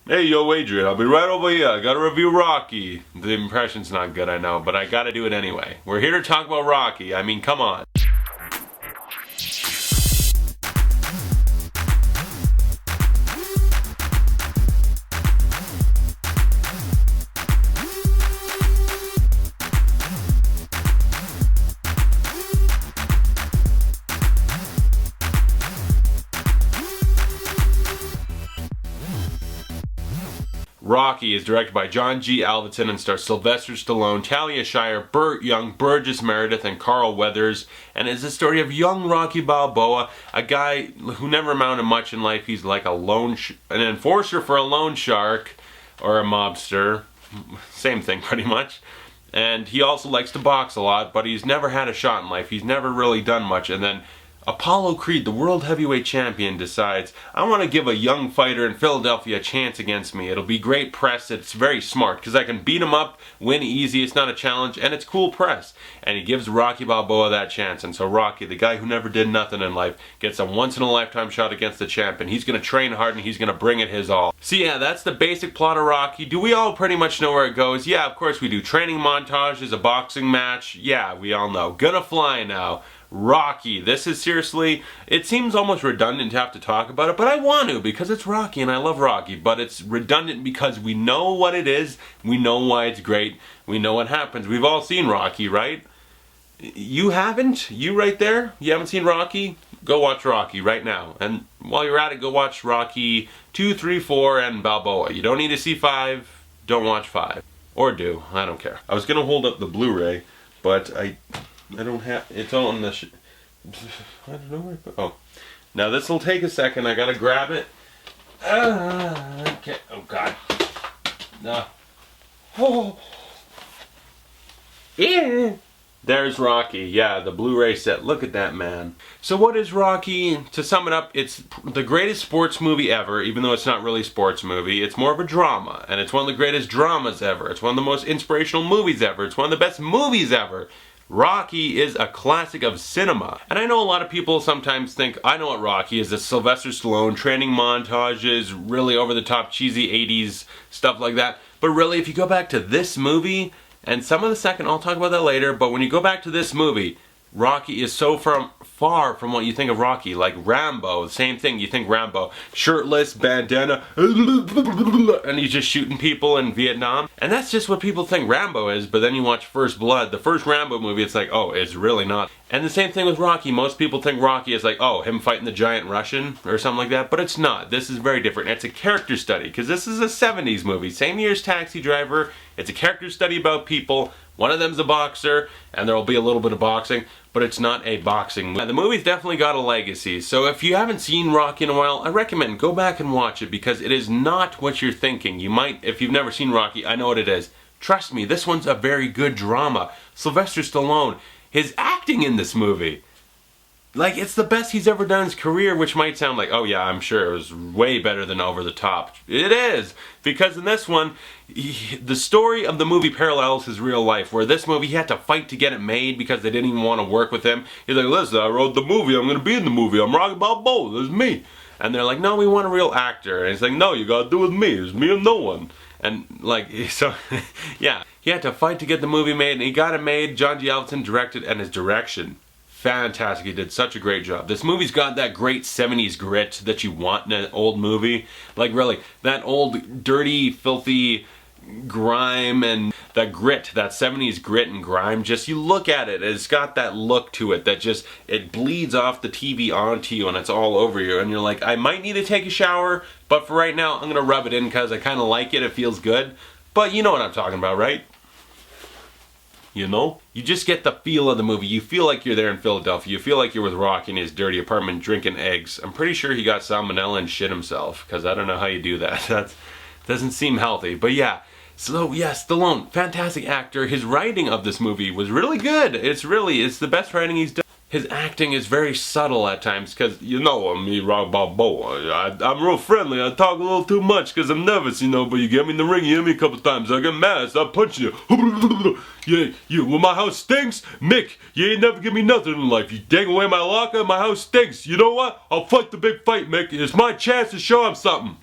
Hey, yo, Adrian, I'll be right over here. I gotta review Rocky. The impression's not good, I know, but I gotta do it anyway. We're here to talk about Rocky. I mean, come on. Rocky is directed by John G. Avildsen and stars Sylvester Stallone, Talia, Shire, Burt Young, Burgess, Meredith, and Carl Weathers, and is the story of young Rocky Balboa, a guy who never amounted much in life. He's like an enforcer for a loan shark or a mobster, same thing pretty much. And he also likes to box a lot, but he's never had a shot in life. He's never really done much, and then Apollo Creed, the world heavyweight champion, decides, I want to give a young fighter in Philadelphia a chance against me. It'll be great press. It's very smart because I can beat him up, win easy. It's not a challenge, and it's cool press. And he gives Rocky Balboa that chance. And so Rocky, the guy who never did nothing in life, gets a once-in-a-lifetime shot against the champ. And he's going to train hard, and he's going to bring it his all. So yeah, that's the basic plot of Rocky. Do we all pretty much know where it goes? Yeah, of course we do. Training montages, a boxing match. Yeah, we all know. Gonna fly now. Rocky. This is seriously, it seems almost redundant to have to talk about it, but I want to because it's Rocky and I love Rocky, but it's redundant because we know what it is, we know why it's great, we know what happens. We've all seen Rocky, right? You haven't? You right there? You haven't seen Rocky? Go watch Rocky right now. And while you're at it, go watch Rocky 2, 3, 4, and Balboa. You don't need to see 5, don't watch 5. Or do, I don't care. I was going to hold up the Blu-ray, but I don't have, it's on the, I don't know where I put, oh. Now this will take a second, I gotta grab it. Okay, oh god. No. Oh. Yeah. There's Rocky, yeah, the Blu-ray set. Look at that, man. So what is Rocky? To sum it up, it's the greatest sports movie ever, even though it's not really a sports movie. It's more of a drama, and it's one of the greatest dramas ever. It's one of the most inspirational movies ever. It's one of the best movies ever. Rocky is a classic of cinema. And I know a lot of people sometimes think, I know what Rocky is, it's Sylvester Stallone, training montages, really over-the-top cheesy 80s, stuff like that. But really, if you go back to this movie, and some of the second, I'll talk about that later, but when you go back to this movie, Rocky is so far from what you think of Rocky. Like Rambo, same thing, you think Rambo. Shirtless, bandana, and he's just shooting people in Vietnam. And that's just what people think Rambo is, but then you watch First Blood, the first Rambo movie, it's like, oh, it's really not. And the same thing with Rocky. Most people think Rocky is like, oh, him fighting the giant Russian or something like that, but it's not. This is very different. It's a character study, because this is a 70s movie. Same year as Taxi Driver. It's a character study about people. One of them's a boxer, and there will be a little bit of boxing, but it's not a boxing movie. The movie's definitely got a legacy, so if you haven't seen Rocky in a while, I recommend go back and watch it, because it is not what you're thinking. You might, if you've never seen Rocky, I know what it is. Trust me, this one's a very good drama. Sylvester Stallone, his acting in this movie, like, it's the best he's ever done in his career, which might sound like, oh yeah, I'm sure it was way better than Over the Top. It is, because in this one, the story of the movie parallels his real life, where this movie he had to fight to get it made because they didn't even want to work with him. He's like, listen, I wrote the movie, I'm going to be in the movie, I'm Rocky Balboa, this is me. And they're like, no, we want a real actor. And he's like, no, you got to do it with me, it's me and no one. And like, so, yeah, he had to fight to get the movie made, and he got it made. John G. Avildsen directed, and his direction, fantastic. He did such a great job. This movie's got that great 70s grit that you want in an old movie. Like, really, that old, dirty, filthy grime and that grit, that 70s grit and grime, just, you look at it, it's got that look to it that just, it bleeds off the TV onto you and it's all over you. And you're like, I might need to take a shower, but for right now, I'm going to rub it in because I kind of like it. It feels good. But you know what I'm talking about, right? You know? You just get the feel of the movie. You feel like you're there in Philadelphia. You feel like you're with Rocky in his dirty apartment drinking eggs. I'm pretty sure he got salmonella and shit himself, because I don't know how you do that. That doesn't seem healthy. But yeah, so yeah, Stallone, fantastic actor. His writing of this movie was really good. It's the best writing he's done. His acting is very subtle at times, because, you know, I'm me, Rocky Balboa. I'm real friendly. I talk a little too much because I'm nervous, you know, but you get me in the ring, you hit me a couple times, I get mad, I start punching you. Yeah, when my house stinks, Mick, you ain't never give me nothing in life. You dang away my locker, my house stinks. You know what? I'll fight the big fight, Mick. It's my chance to show him something.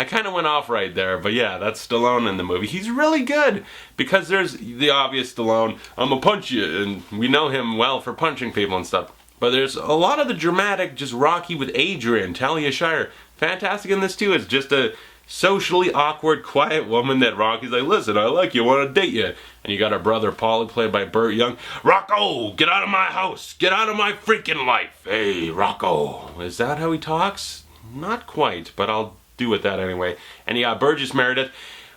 I kind of went off right there, but yeah, that's Stallone in the movie. He's really good, because there's the obvious Stallone, I'm gonna punch you, and we know him well for punching people and stuff. But there's a lot of the dramatic, just Rocky with Adrian, Talia Shire. Fantastic in this too. It's just a socially awkward, quiet woman that Rocky's like, listen, I like you, want to date you. And you got our brother Paulie, played by Burt Young. Rocco, get out of my house. Get out of my freaking life. Hey, Rocco. Is that how he talks? Not quite, but I'll do with that anyway. And you got Burgess Meredith.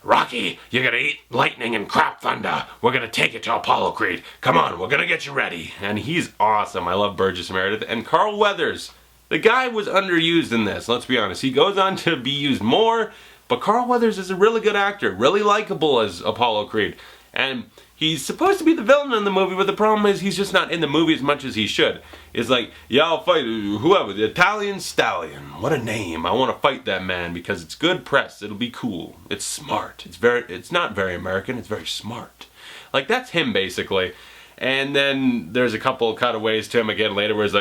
Rocky, you're gonna eat lightning and crap thunder. We're gonna take it to Apollo Creed. Come on, we're gonna get you ready. And he's awesome. I love Burgess Meredith. And Carl Weathers. The guy was underused in this, let's be honest. He goes on to be used more, but Carl Weathers is a really good actor. Really likable as Apollo Creed. And he's supposed to be the villain in the movie, but the problem is he's just not in the movie as much as he should. It's like, yeah, I'll fight whoever, the Italian Stallion. What a name. I want to fight that man because it's good press. It'll be cool. It's smart. It's not very American. It's very smart. Like, that's him, basically. And then there's a couple of cutaways to him again later where he's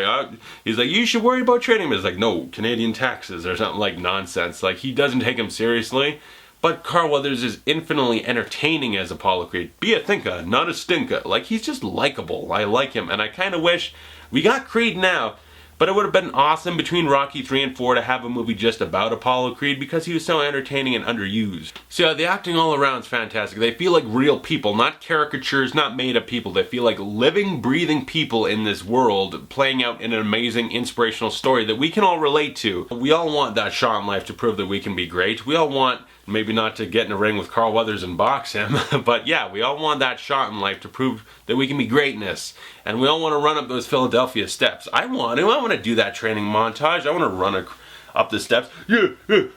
like, you should worry about trading him. It's like, no, Canadian taxes or something like nonsense. Like, he doesn't take him seriously. But Carl Weathers is infinitely entertaining as Apollo Creed. Be a thinker, not a stinker. Like, he's just likable. I like him, and I kind of wish we got Creed now, but it would have been awesome between Rocky 3 and 4 to have a movie just about Apollo Creed because he was so entertaining and underused. So yeah, the acting all around is fantastic. They feel like real people, not caricatures, not made-up people. They feel like living, breathing people in this world playing out in an amazing, inspirational story that we can all relate to. We all want that shot in life to prove that we can be great. We all want, maybe not to get in a ring with Carl Weathers and box him, but yeah, we all want that shot in life to prove that we can be greatness. And we all want to run up those Philadelphia steps. I want to do that training montage. I want to run up the steps. Yeah,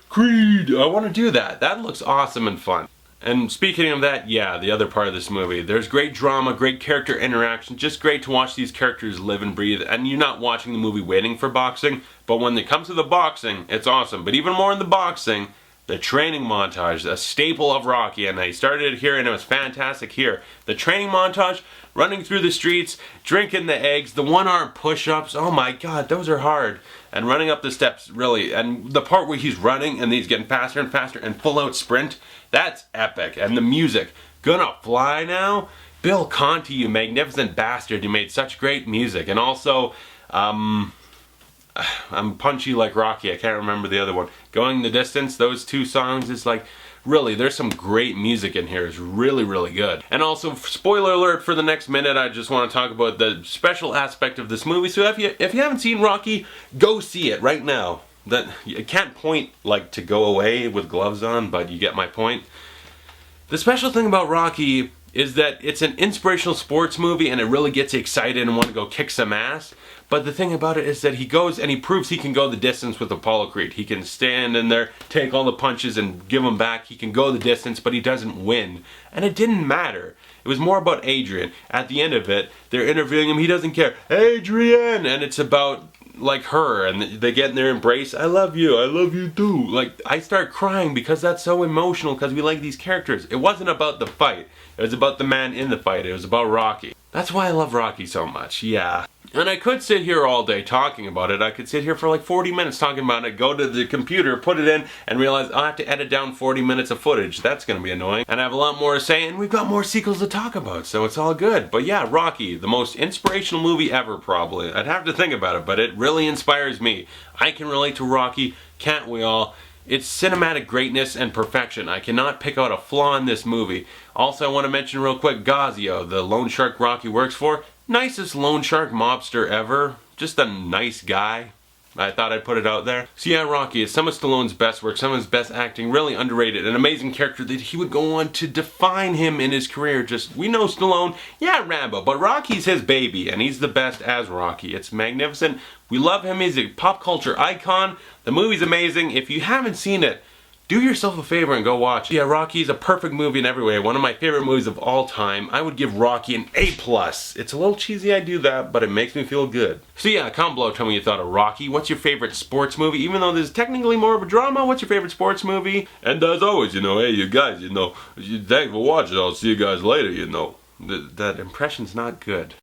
Creed. I want to do that. That looks awesome and fun. And speaking of that, yeah, the other part of this movie, there's great drama, great character interaction, just great to watch these characters live and breathe, and you're not watching the movie waiting for boxing, but when it comes to the boxing, it's awesome. But even more in the boxing, the training montage, a staple of Rocky, and I started it here and it was fantastic here. The training montage, running through the streets, drinking the eggs, the one-arm push-ups, oh my god, those are hard. And running up the steps, really, and the part where he's running and he's getting faster and faster and full-out sprint, that's epic. And the music, Gonna Fly Now? Bill Conti, you magnificent bastard, you made such great music. And also, I'm punchy like Rocky, I can't remember the other one. Going the Distance, those two songs is like, really, there's some great music in here. It's really, really good. And also, spoiler alert for the next minute, I just want to talk about the special aspect of this movie. So if you haven't seen Rocky, go see it right now. That you can't point like to go away with gloves on, but you get my point. The special thing about Rocky is that it's an inspirational sports movie and it really gets you excited and want to go kick some ass. But the thing about it is that he goes and he proves he can go the distance with Apollo Creed. He can stand in there, take all the punches and give them back. He can go the distance, but he doesn't win. And it didn't matter. It was more about Adrian. At the end of it, they're interviewing him. He doesn't care. Adrian! And it's about like her, and they get in their embrace. I love you too. Like, I start crying because that's so emotional because we like these characters. It wasn't about the fight. It was about the man in the fight. It was about Rocky. That's why I love Rocky so much, yeah. And I could sit here all day talking about it. I could sit here for like 40 minutes talking about it, go to the computer, put it in, and realize I'll have to edit down 40 minutes of footage. That's going to be annoying. And I have a lot more to say, and we've got more sequels to talk about, so it's all good. But yeah, Rocky, the most inspirational movie ever, probably. I'd have to think about it, but it really inspires me. I can relate to Rocky, can't we all? It's cinematic greatness and perfection. I cannot pick out a flaw in this movie. Also, I want to mention real quick, Gazio, the loan shark Rocky works for. Nicest loan shark mobster ever. Just a nice guy. I thought I'd put it out there. So yeah, Rocky is some of Stallone's best work, some of his best acting, really underrated. An amazing character that he would go on to define him in his career. Just, we know Stallone, yeah, Rambo, but Rocky's his baby, and he's the best as Rocky. It's magnificent. We love him. He's a pop culture icon. The movie's amazing. If you haven't seen it, do yourself a favor and go watch it. Yeah, Rocky's a perfect movie in every way. One of my favorite movies of all time. I would give Rocky an A+. It's a little cheesy I do that, but it makes me feel good. So yeah, comment below, tell me what you thought of Rocky. What's your favorite sports movie? Even though this is technically more of a drama, what's your favorite sports movie? And as always, hey, you guys, thanks for watching. I'll see you guys later, That impression's not good.